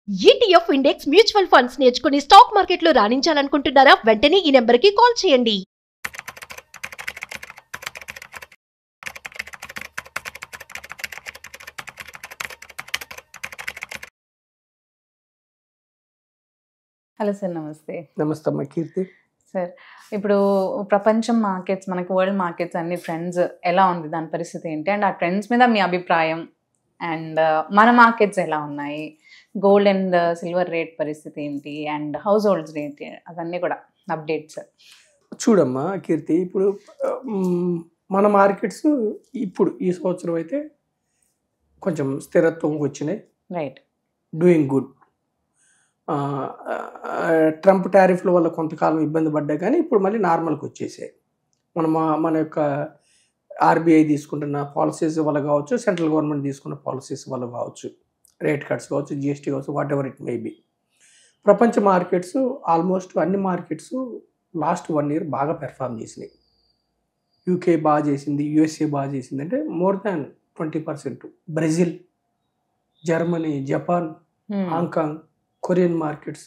ETF index mutual funds నేర్చుకుని stock మార్కెట్లో రాణించాలనుకుంటున్నారా? వెంటనే ఈ నెంబర్కి కాల్ చేయండి. హలో సార్, నమస్తే. నమస్తే అమ్మ కీర్తి. సార్, ఇప్పుడు ప్రపంచం మార్కెట్స్, మనకి వరల్డ్ మార్కెట్స్ అన్ని ట్రెండ్స్ ఎలా ఉంది, దాని పరిస్థితి ఏంటి, అండ్ ఆ ట్రెండ్స్ మీద మీ అభిప్రాయం, అండ్ మన మార్కెట్స్ ఎలా ఉన్నాయి, గోల్డ్ అండ్ సిల్వర్ రేట్ పరిస్థితి ఏంటి, అండ్ హౌస్ హోల్డ్స్ రేట్, అవన్నీ కూడా అప్డేట్స్. చూడమ్మా కీర్తి, ఇప్పుడు మన మార్కెట్స్ ఇప్పుడు ఈ సంవత్సరం అయితే కొంచెం స్థిరత్వం వచ్చినాయి. రైట్. Doing good. ట్రంప్ టారిఫ్ల వల్ల కొంతకాలం ఇబ్బంది పడ్డాయి, కానీ ఇప్పుడు మళ్ళీ నార్మల్కి వచ్చేసాయి. మన యొక్క ఆర్బీఐ తీసుకుంటున్న పాలసీస్ వల్ల కావచ్చు, సెంట్రల్ గవర్నమెంట్ తీసుకున్న పాలసీస్ వల్ల కావచ్చు, రేట్ కట్స్ కావచ్చు, జిఎస్టీ కావచ్చు, what ever it may be. ప్రపంచ మార్కెట్స్ ఆల్మోస్ట్ అన్ని మార్కెట్స్ లాస్ట్ 1 year బాగా పెర్ఫామ్ చేసినాయి. యూకే బాగా చేసింది, యూఎస్ఏ బాగా చేసింది, అంటే more than 20%. Brazil, Germany, Japan, Hong Kong, Korean markets.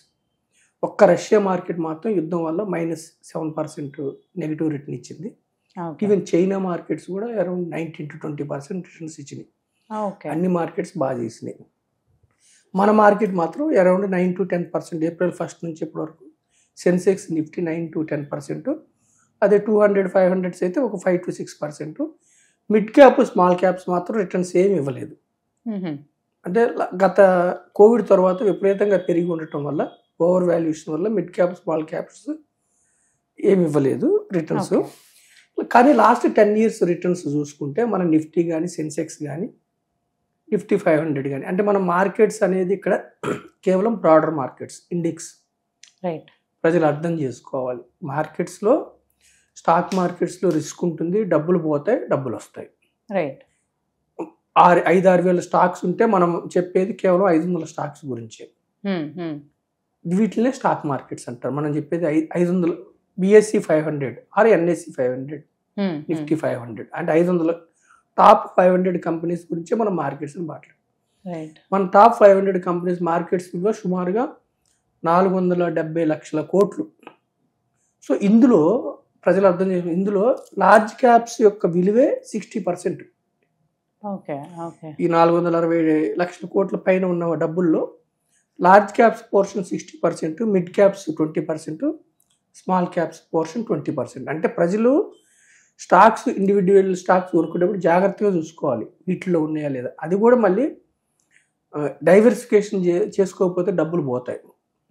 ఒక్క రష్యా మార్కెట్ మాత్రం యుద్ధం వల్ల -7% నెగిటివ్ రిటర్న్ ఇచ్చింది. ఈవెన్ చైనా మార్కెట్స్ కూడా అరౌండ్ 19 to 20% రిటర్న్స్ ఇచ్చినాయి. అన్ని మార్కెట్స్ బాగా చేసినాయి. మన మార్కెట్ మాత్రం అరౌండ్ 9 to 10%. ఏప్రిల్ 1st నుంచి ఇప్పటి వరకు సెన్సెక్స్, నిఫ్టీ 9 to 10%. అదే 200, 500 అయితే ఒక 5 to 6%. Mid cap, small caps మాత్రం రిటర్న్స్ ఏమి ఇవ్వలేదు. అంటే గత కోవిడ్ తర్వాత విపరీతంగా పెరిగి ఉండటం వల్ల, ఓవర్ వాల్యుయేషన్ వల్ల మిడ్ క్యాప్, స్మాల్ క్యాప్స్ ఏమి ఇవ్వలేదు రిటర్న్స్. కానీ లాస్ట్ 10 years రిటర్న్స్ చూసుకుంటే మన నిఫ్టీ కానీ, సెన్సెక్స్ కానీ, నిఫ్టీ 500 కానీ, అంటే మన మార్కెట్స్ అనేది ఇక్కడ కేవలం బ్రాడర్ మార్కెట్స్, ఇండెక్స్. రైట్. ప్రజలు అర్థం చేసుకోవాలి, మార్కెట్స్లో, స్టాక్ మార్కెట్స్లో రిస్క్ ఉంటుంది, డబ్బులు పోతాయి, డబ్బులు వస్తాయి. రైట్. 5-6 వేల స్టాక్స్ ఉంటే మనం చెప్పేది కేవలం 500 స్టాక్స్ గురించి. వీటినే స్టాక్ మార్కెట్స్ అంటారు. మనం చెప్పేది 500 బిఎస్సి 500 ఆర్ ఎన్ఎస్సి 500, నిఫ్టీ 500, అంటే 500 టాప్ 500 కంపెనీస్ గురించే మనం మార్కెట్స్ మాట్లాడాం. మన టాప్ 500 కంపెనీస్ మార్కెట్స్ విలువ సుమారుగా 470 లక్షల కోట్లు. సో ఇందులో ప్రజలు అర్థం చేసిన, ఇందులో లార్జ్ క్యాప్స్ యొక్క విలువే 60%. ఈ 460 లక్షల కోట్ల పైన ఉన్న డబ్బుల్లో large caps portion 60%, mid caps 20%, small caps portion 20%. అంటే ప్రజలు స్టాక్స్, ఇండివిజువల్ స్టాక్స్ కొనుక్కునేప్పుడు జాగ్రత్తగా చూసుకోవాలి వీటిలో ఉన్నాయా లేదా. అది కూడా మళ్ళీ డైవర్సిఫికేషన్ చేసుకోకపోతే డబ్బులు పోతాయి.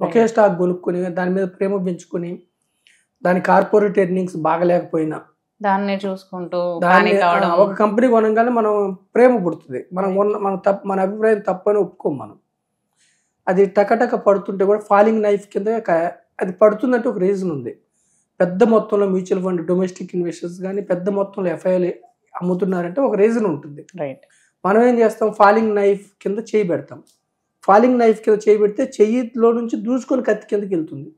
ఒకే స్టాక్ కొనుక్కొని దాని మీద ప్రేమ పెంచుకొని, దాని కార్పొరేట్ ఎర్నింగ్స్ బాగలేకపోయినా దాన్ని చూసుకుంటూ ఒక కంపెనీ కొనగానే మనం ప్రేమ పుడుతుంది, మన అభిప్రాయం తప్పని ఒప్పుకోం మనం. అది టకటక పడుతుంటే కూడా ఫాలింగ్ నైఫ్ కింద అది పడుతుందంటే ఒక రీజన్ ఉంది. పెద్ద మొత్తంలో మ్యూచువల్ ఫండ్, డొమెస్టిక్ ఇన్వెస్టర్స్ కానీ పెద్ద మొత్తంలో ఎఫ్ఐఎల్ అమ్ముతున్నారంటే ఒక రీజన్ ఉంటుంది. రైట్. మనం ఏం చేస్తాం, ఫాలింగ్ నైఫ్ కింద చేయి పెడతాం. ఫాలింగ్ నైఫ్ కింద చేయి పెడితే చెయ్యిలో నుంచి దూసుకొని కత్తి కిందకి వెళ్తుంది.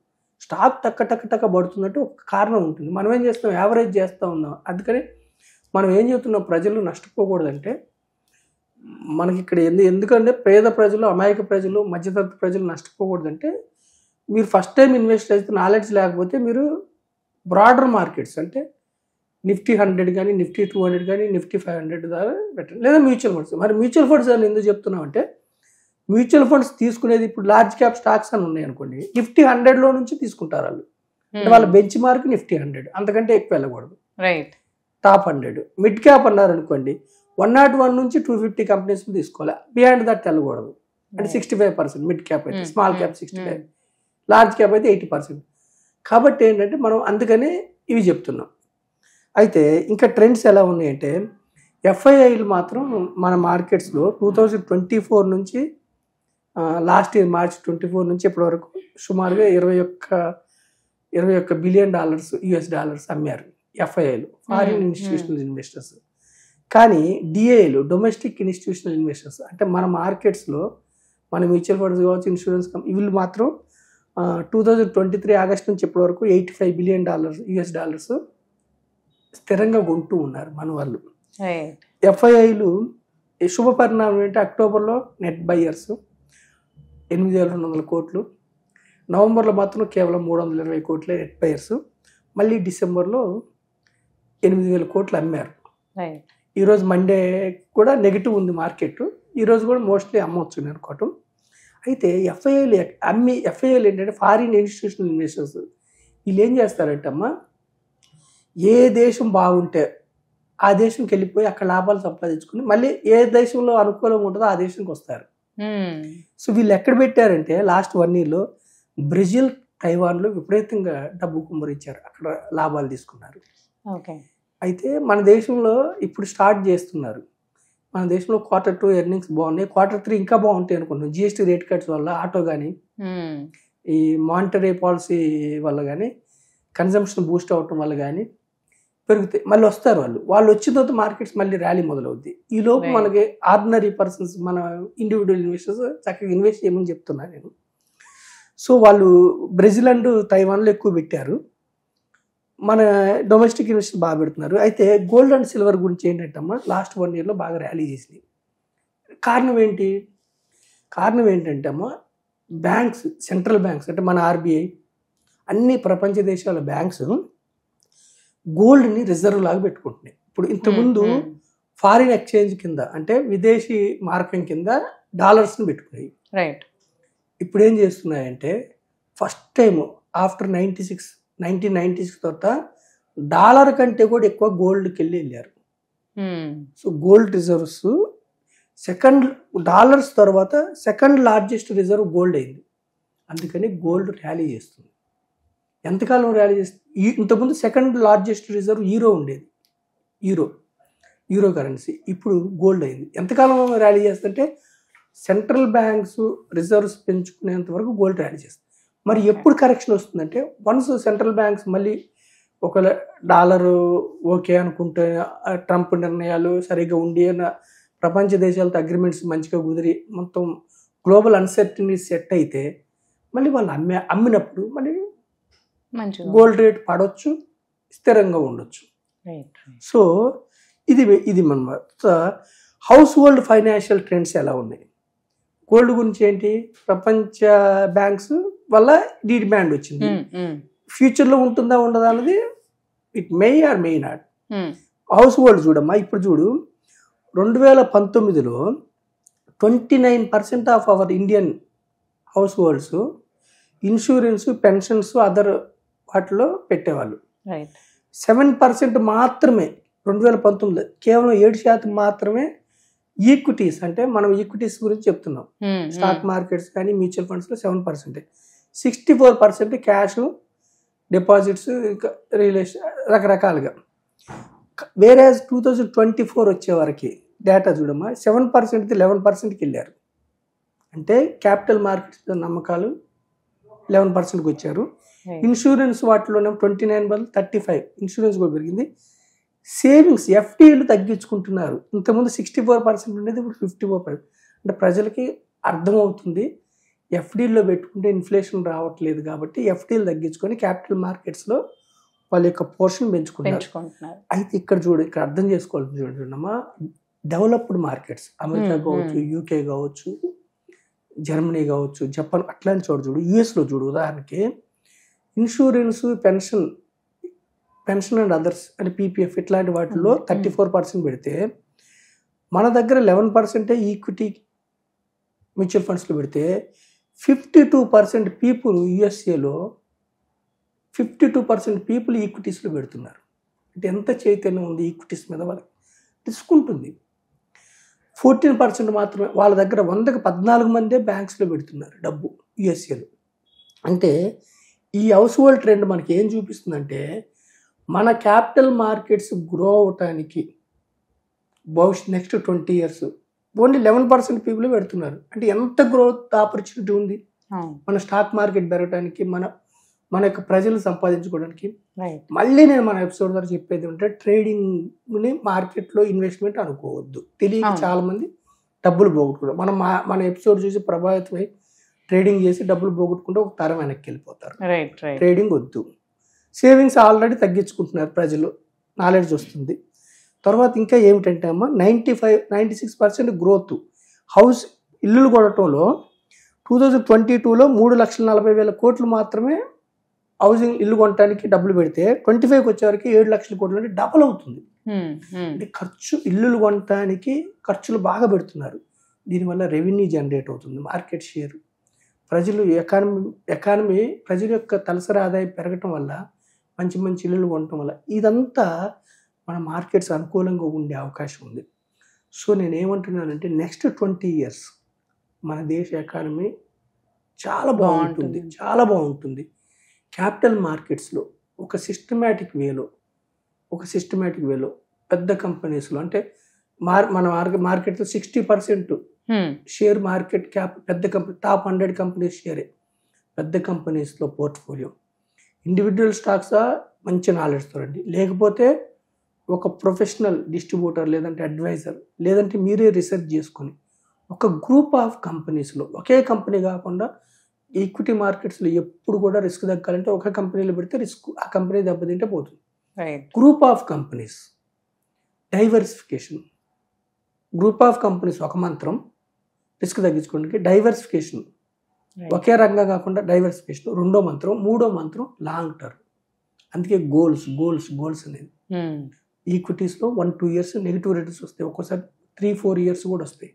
స్టాక్ టక్క పడుతున్నట్టు ఒక కారణం ఉంటుంది. మనం ఏం చేస్తాం, యావరేజ్ చేస్తూ ఉన్నాం. అందుకని మనం ఏం చెబుతున్నాం, ప్రజలు నష్టపోకూడదంటే మనకి ఇక్కడ ఎందుకంటే పేద ప్రజలు, అమాయక ప్రజలు, మధ్యతరగతి ప్రజలు నష్టపోకూడదంటే, మీరు ఫస్ట్ టైం ఇన్వెస్ట్ అయితే నాలెడ్జ్ లేకపోతే మీరు బ్రాడర్ మార్కెట్స్ అంటే నిఫ్టీ 100 కానీ, నిఫ్టీ 200 కానీ, నిఫ్టీ 500 ద్వారా పెట్టండి, లేదా మ్యూచువల్ ఫండ్స్. మరి మ్యూచువల్ ఫండ్స్ అని ఎందుకు చెప్తున్నాం అంటే, మ్యూచువల్ ఫండ్స్ తీసుకునేది ఇప్పుడు లార్జ్ క్యాప్ స్టాక్స్ అని ఉన్నాయి అనుకోండి, నిఫ్టీ 100లో నుంచి తీసుకుంటారు వాళ్ళు. వాళ్ళ బెంచ్ మార్క్ నిఫ్టీ 100, అంతకంటే ఎక్కువ వెళ్ళకూడదు. రైట్. టాప్ 100. మిడ్ క్యాప్ అన్నారు అనుకోండి, 101 నుంచి 250 కంపెనీస్ తీసుకోవాలి, బియాండ్ దట్ వెళ్ళకూడదు. అంటే 65% మిడ్ క్యాప్ అయితే, స్మాల్ క్యాప్ 65, లార్జ్ క్యాప్ అయితే 80%. కాబట్టి ఏంటంటే మనం అందుకనే ఇవి చెప్తున్నాం. అయితే ఇంకా ట్రెండ్స్ ఎలా ఉన్నాయంటే, ఎఫ్ఐఐలు మాత్రం మన మార్కెట్స్లో 2024 నుంచి లాస్ట్ ఇయర్ March 24 నుంచి ఇప్పటి వరకు సుమారుగా $21 బిలియన్ US అమ్మారు ఎఫ్ఐఐలు, ఫారిన్ ఇన్స్టిట్యూషనల్ ఇన్వెస్టర్స్. కానీ డిఐలు, డొమెస్టిక్ ఇన్స్టిట్యూషనల్ ఇన్వెస్టర్స్, అంటే మన మార్కెట్స్లో మన మ్యూచువల్ ఫండ్స్ కావచ్చు, ఇన్సూరెన్స్ వీళ్ళు మాత్రం 2023 ఆగస్ట్ నుంచి ఇప్పటి వరకు $85 బిలియన్ US స్థిరంగా కొంటూ ఉన్నారు మన వాళ్ళు. ఎఫ్ఐఐలు శుభ పరిణామం ఏంటి, అక్టోబర్లో నెట్ బయ్యర్స్, 8,200 కోట్లు. నవంబర్లో మాత్రం కేవలం 320 కోట్లే నెట్ బయర్స్. మళ్ళీ డిసెంబర్లో 8,000 కోట్లు అమ్మారు. రైట్. ఈరోజు మండే కూడా నెగిటివ్ ఉంది మార్కెట్. ఈరోజు కూడా మోస్ట్లీ అమ్మవచ్చు నేను అనుకోవటం. అయితే ఎఫ్ఐఐలు ఏంటంటే ఫారిన్ ఇన్స్టిట్యూషనల్ ఇన్వెస్టర్స్. వీళ్ళు ఏం చేస్తారంటే అమ్మ, ఏ దేశం బాగుంటే ఆ దేశంకి వెళ్ళిపోయి అక్కడ లాభాలు సంపాదించుకుని మళ్ళీ ఏ దేశంలో అనుకూలంగా ఉంటుందో ఆ దేశానికి వస్తారు. సో వీళ్ళు ఎక్కడ పెట్టారంటే లాస్ట్ 1 yearలో బ్రెజిల్, తైవాన్లో విపరీతంగా డబ్బు కుమ్మరించారు, అక్కడ లాభాలు తీసుకున్నారు. ఓకే. అయితే మన దేశంలో ఇప్పుడు స్టార్ట్ చేస్తున్నారు. మన దేశంలో Q2 ఎర్నింగ్స్ బాగున్నాయి. Q3 ఇంకా బాగుంటాయి అనుకుంటున్నాం. జిఎస్టీ రేట్ కట్స్ వల్ల ఆటో కానీ, ఈ మానిటరీ పాలసీ వల్ల కానీ, కన్జంప్షన్ బూస్ట్ అవటం వల్ల కానీ పెరుగుతాయి. మళ్ళీ వస్తారు వాళ్ళు వచ్చిన తర్వాత మార్కెట్స్ మళ్ళీ ర్యాలీ మొదలవుద్ది. ఈ లోపు మనకి ఆర్డినరీ పర్సన్స్, మన ఇండివిజువల్ ఇన్వెస్టర్స్ చక్కగా ఇన్వెస్ట్ చేయమని చెప్తున్నాను నేను. సో వాళ్ళు బ్రెజిల్ అండ్ తైవాన్లో ఎక్కువ పెట్టారు. మన డొమెస్టిక్ ఇన్వెస్టర్ బాగా పెడుతున్నారు. అయితే గోల్డ్ అండ్ సిల్వర్ గురించి ఏంటంటే లాస్ట్ 1 yearలో బాగా ర్యాలీ చేసింది. కారణం ఏంటంటే బ్యాంక్స్, సెంట్రల్ బ్యాంక్స్ అంటే మన ఆర్బీఐ, అన్ని ప్రపంచ దేశాల బ్యాంక్స్ గోల్డ్ని రిజర్వ్ లాగా పెట్టుకుంటున్నాయి. ఇప్పుడు ఇంతకుముందు ఫారిన్ ఎక్స్చేంజ్ కింద అంటే విదేశీ మార్కం కింద డాలర్స్ని పెట్టుకున్నాయి. రైట్. ఇప్పుడు ఏం చేస్తున్నాయంటే ఫస్ట్ టైం ఆఫ్టర్ 1996 తర్వాత డాలర్ కంటే కూడా ఎక్కువ గోల్డ్కి వెళ్ళారు. సో గోల్డ్ రిజర్వ్స్ డాలర్స్ తర్వాత సెకండ్ లార్జెస్ట్ రిజర్వ్ గోల్డ్ అయింది. అందుకని గోల్డ్ ర్యాలీ చేస్తుంది. ఎంతకాలం ర్యాలీ చేస్తుంది? ఇంతకుముందు సెకండ్ లార్జెస్ట్ రిజర్వ్ యూరో ఉండేది, యూరో కరెన్సీ. ఇప్పుడు గోల్డ్ అయింది. ఎంతకాలం ర్యాలీ చేస్తుంటే సెంట్రల్ బ్యాంక్స్ రిజర్వ్స్ పెంచుకునేంత వరకు గోల్డ్ ర్యాలీ చేస్తుంది. మరి ఎప్పుడు కరెక్షన్ వస్తుందంటే వన్స్ సెంట్రల్ బ్యాంక్స్ మళ్ళీ ఒక డాలర్ ఓకే అనుకుంటే, ట్రంప్ నిర్ణయాలు సరిగ్గా ఉండి, ప్రపంచ దేశాలతో అగ్రిమెంట్స్ మంచిగా కుదిరి మొత్తం గ్లోబల్ అన్సర్టనిటీ సెట్ అయితే మళ్ళీ వాళ్ళు అమ్మినప్పుడు మళ్ళీ గోల్డ్ రేట్ పడవచ్చు, స్థిరంగా ఉండొచ్చు. సో ఇది మన హౌస్ హోల్డ్ ఫైనాన్షియల్ ట్రెండ్స్ ఎలా ఉన్నాయి. గోల్డ్ గురించి ఏంటి, ప్రపంచ బ్యాంక్స్ వల్ల డిమాండ్ వచ్చింది. ఫ్యూచర్లో ఉంటుందా ఉండదా అన్నది it may or may not. Household చూడమ్మా, ఇప్పుడు చూడు 2019లో 29% of our Indian households insurance, pensions, other వాటిలో పెట్టేవాళ్ళు. 7% మాత్రమే 2019లో, కేవలం 7% మాత్రమే ఈక్విటీస్. అంటే మనం ఈక్విటీస్ గురించి చెప్తున్నాం, స్టాక్ మార్కెట్స్ కానీ మ్యూచువల్ ఫండ్స్లో 7%. 64% క్యాష్ డిపాజిట్స్, రియల్ ఎస్టేట్, రకరకాలుగా. వేరే 2024 వచ్చే వరకు డేటా చూడమ్మా, 7% 11%కి వెళ్ళారు. అంటే క్యాపిటల్ మార్కెట్స్ నమ్మకాలు 11%కి వచ్చారు. ఇన్సూరెన్స్ వాటిలోనే 29/35 ఇన్సూరెన్స్ కూడా పెరిగింది. సేవింగ్స్, ఎఫ్డీలు తగ్గించుకుంటున్నారు. ఇంతకుముందు 64% ఉండేది, ఇప్పుడు 54%. అంటే ప్రజలకి అర్థమవుతుంది ఎఫ్డీల్లో పెట్టుకుంటే ఇన్ఫ్లేషన్ రావట్లేదు కాబట్టి ఎఫ్డీలు తగ్గించుకొని క్యాపిటల్ మార్కెట్స్లో వాళ్ళ యొక్క పోర్షన్ పెంచుకుంటున్నారు. అయితే ఇక్కడ అర్థం చేసుకోవాల్సింది చూడమ్మా, డెవలప్డ్ మార్కెట్స్ అమెరికా కావచ్చు, యూకే కావచ్చు, జర్మనీ కావచ్చు, జపాన్, అట్లాంటి చూడు, యూఎస్లో చూడు. ఉదాహరణకి ఇన్సూరెన్స్, పెన్షన్ అండ్ అదర్స్ అంటే పీపీఎఫ్ ఇట్లాంటి వాటిల్లో 34% పెడితే మన దగ్గర 11% ఈక్విటీ మ్యూచువల్ ఫండ్స్లో పెడితే 52% పీపుల్ యూఎస్ఏలో 52% పీపుల్ ఈక్విటీస్లో పెడుతున్నారు. అంటే ఎంత చైతన్యం ఉంది ఈక్విటీస్ మీద, వాళ్ళకి రిస్క్ ఉంటుంది. 14% మాత్రమే వాళ్ళ దగ్గర 100కి 14 మందే బ్యాంక్స్లో పెడుతున్నారు డబ్బు యూఎస్ఏలో. అంటే ఈ హౌస్ హోల్డ్ ట్రెండ్ మనకి ఏం చూపిస్తుందంటే మన క్యాపిటల్ మార్కెట్స్ గ్రో అవటానికి నెక్స్ట్ 20 years ఓన్లీ 11% పీపుల్ పెడుతున్నారు. అంటే ఎంత గ్రోత్ ఆపర్చునిటీ ఉంది మన స్టాక్ మార్కెట్ పెరగడానికి, మన యొక్క ప్రజలు సంపాదించుకోవడానికి. మళ్ళీ నేను మన ఎపిసోడ్ ద్వారా చెప్పేది అంటే ట్రేడింగ్ని మార్కెట్లో ఇన్వెస్ట్మెంట్ అనుకోవద్దు. తెలియక చాలా మంది డబ్బులు పోగొట్టుకుంటారు. మన ఎపిసోడ్ చూసి ప్రభావితమై ట్రేడింగ్ చేసి డబ్బులు పోగొట్టుకుంటే ఒక తరం వెనక్కి వెళ్ళిపోతారు. ట్రేడింగ్ వద్దు. సేవింగ్స్ ఆల్రెడీ తగ్గించుకుంటున్నారు ప్రజలు, నాలెడ్జ్ వస్తుంది. తర్వాత ఇంకా ఏమిటంటే అమ్మ 96% గ్రోత్. ఇల్లులు కొనటంలో 2022లో 3,40,000 కోట్లు మాత్రమే హౌసింగ్ ఇల్లు కొనడానికి డబ్బులు పెడితే 25కి వచ్చేవరకు 7 లక్షల కోట్లు అంటే డబుల్ అవుతుంది. అంటే ఇల్లులు కొనడానికి ఖర్చులు బాగా పెడుతున్నారు. దీనివల్ల రెవెన్యూ జనరేట్ అవుతుంది, మార్కెట్ షేర్, ప్రజలు ఎకానమీ ప్రజల యొక్క తలసరి ఆదాయం పెరగటం వల్ల, మంచి మంచి ఇల్లులు కొనటం వల్ల ఇదంతా మన మార్కెట్స్ అనుకూలంగా ఉండే అవకాశం ఉంది. సో నేనేమంటున్నానంటే నెక్స్ట్ 20 years మన దేశ ఎకానమీ చాలా బాగుంటుంది. క్యాపిటల్ మార్కెట్స్లో ఒక సిస్టమేటిక్ వేలో పెద్ద కంపెనీస్లో, అంటే మన మార్కెట్లో 60% షేర్ మార్కెట్ క్యాప్ పెద్ద కంపెనీ, టాప్ 100 కంపెనీస్ షేరే పెద్ద కంపెనీస్లో పోర్ట్ఫోలియో. ఇండివిజువల్ స్టాక్స్ మంచి నాలెడ్జ్తో రండి, లేకపోతే ఒక ప్రొఫెషనల్ డిస్ట్రిబ్యూటర్ లేదంటే అడ్వైజర్, లేదంటే మీరే రీసెర్చ్ చేసుకొని ఒక గ్రూప్ ఆఫ్ కంపెనీస్లో, ఒకే కంపెనీ కాకుండా ఈక్విటీ మార్కెట్స్లో ఎప్పుడు కూడా రిస్క్ తగ్గాలంటే ఒక కంపెనీలో పెడితే రిస్క్ ఆ కంపెనీ దెబ్బతింటే పోతుంది. Group of companies, diversification, group of companies ఒక మంత్రం రిస్క్ తగ్గించుకోవడానికి, డైవర్సిఫికేషన్ ఒకే రంగంగా కాకుండా డైవర్సిఫికేషన్ రెండో మంత్రం, మూడో మంత్రం లాంగ్ టర్మ్. అందుకే గోల్స్ అనేది ఈక్విటీస్లో 1-2 years నెగిటివ్ రిటర్న్స్ వస్తాయి, ఒక్కోసారి 3-4 years కూడా వస్తాయి.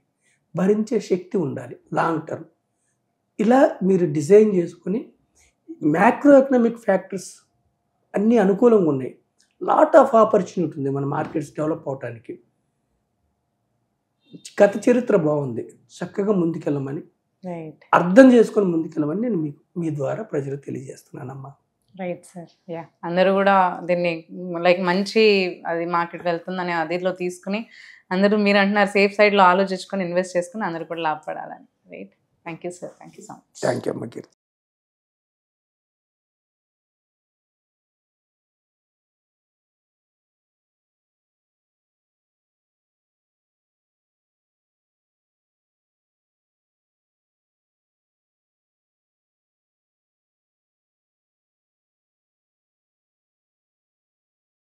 భరించే శక్తి ఉండాలి లాంగ్ టర్మ్. ఇలా మీరు డిజైన్ చేసుకుని మ్యాక్రో ఎకనామిక్ ఫ్యాక్టర్స్ అన్నీ అనుకూలంగా ఉన్నాయి, లాట్ ఆఫ్ ఆపర్చునిటీ ఉంది మన మార్కెట్స్ డెవలప్ అవడానికి. గత చరిత్ర బాగుంది, చక్కగా ముందుకెళ్ళమని అర్థం చేసుకొని ముందుకెళ్ళమని నేను మీ ద్వారా ప్రజలకు తెలియజేస్తున్నానమ్మా. Right sir. అందరూ కూడా దీన్ని లైక్ మంచి అది మార్కెట్ వెళ్తుందని అదిలో తీసుకుని అందరూ మీరు అంటున్నారు సేఫ్ సైడ్లో ఆలోచించుకొని ఇన్వెస్ట్ చేసుకుని అందరూ కూడా లాభపడాలని. Right. Thank you sir. Thank you so much. Thank you అమ్మకి.